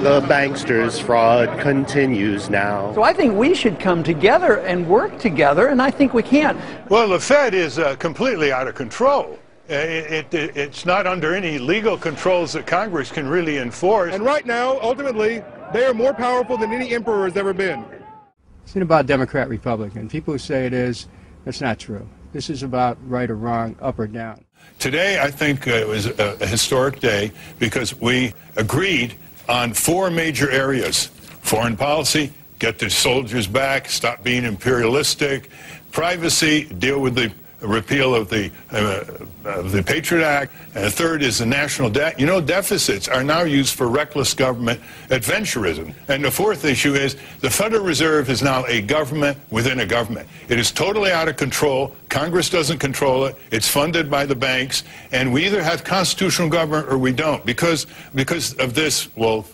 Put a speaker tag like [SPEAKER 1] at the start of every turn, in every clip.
[SPEAKER 1] The banksters' fraud continues now.
[SPEAKER 2] So I think we should come together and work together, and I think we can.
[SPEAKER 3] Well, the Fed is completely out of control. It's not under any legal controls that Congress can really enforce.
[SPEAKER 4] And right now, ultimately, they are more powerful than any emperor has ever been.
[SPEAKER 5] It's not about Democrat, Republican. People who say it is, that's not true. This is about right or wrong, up or down.
[SPEAKER 3] Today, I think it was a historic day because we agreed on 4 major areas. Foreign policy, get the soldiers back, stop being imperialistic. Privacy, deal with the repeal of the Patriot Act. And the third is the national debt. You know, deficits are now used for reckless government adventurism. And the fourth issue is the Federal Reserve is now a government within a government. It is totally out of control. Congress doesn't control it. It's funded by the banks. And we either have constitutional government or we don't. Because of this, well,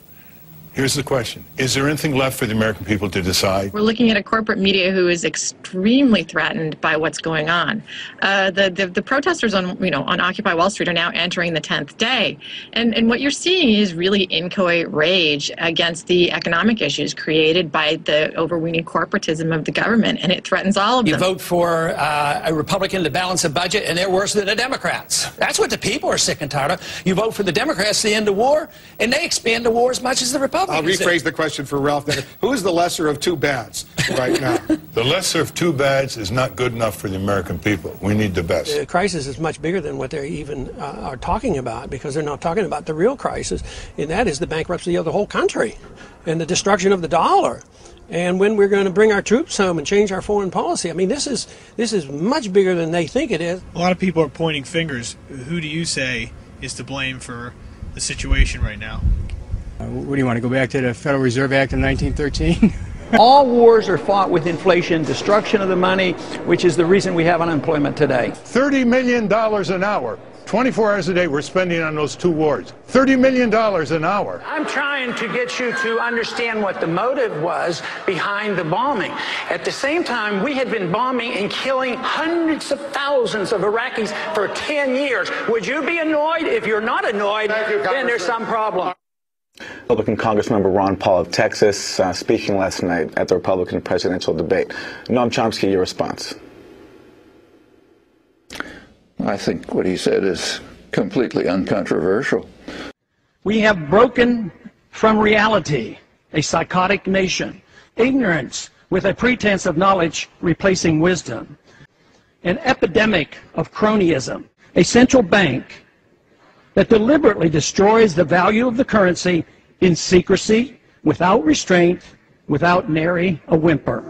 [SPEAKER 3] here's the question. Is there anything left for the American people to decide?
[SPEAKER 6] We're looking at a corporate media who is extremely threatened by what's going on. The protesters on Occupy Wall Street are now entering the 10th day. And what you're seeing is really inchoate rage against the economic issues created by the overweening corporatism of the government, and it threatens all of them.
[SPEAKER 7] You vote for a Republican to balance a budget, and they're worse than the Democrats. That's what the people are sick and tired of. You vote for the Democrats to end the war, and they expand the war as much as the Republicans.
[SPEAKER 4] I'll rephrase the question for Ralph. Who is the lesser of two bads right now?
[SPEAKER 3] The lesser of two bads is not good enough for the American people. We need the best.
[SPEAKER 8] The crisis is much bigger than what they even are talking about, because they're not talking about the real crisis, and that is the bankruptcy of the whole country and the destruction of the dollar. And when we're going to bring our troops home and change our foreign policy. I mean, this is much bigger than they think it is.
[SPEAKER 9] A lot of people are pointing fingers. Who do you say is to blame for the situation right now?
[SPEAKER 5] What do you want to go back to the Federal Reserve Act of 1913?
[SPEAKER 2] All wars are fought with inflation, destruction of the money, which is the reason we have unemployment today.
[SPEAKER 3] $30 million an hour. 24 hours a day we're spending on those 2 wars. $30 million an hour.
[SPEAKER 10] I'm trying to get you to understand what the motive was behind the bombing. At the same time, we had been bombing and killing hundreds of thousands of Iraqis for 10 years. Would you be annoyed? If you're not annoyed, then there's some problem.
[SPEAKER 11] Republican Congressmember Ron Paul of Texas speaking last night at the Republican presidential debate. Noam Chomsky, your response.
[SPEAKER 12] I think what he said is completely uncontroversial.
[SPEAKER 2] We have broken from reality, a psychotic nation, ignorance with a pretense of knowledge replacing wisdom, an epidemic of cronyism, a central bank that deliberately destroys the value of the currency in secrecy, without restraint, without nary a whimper.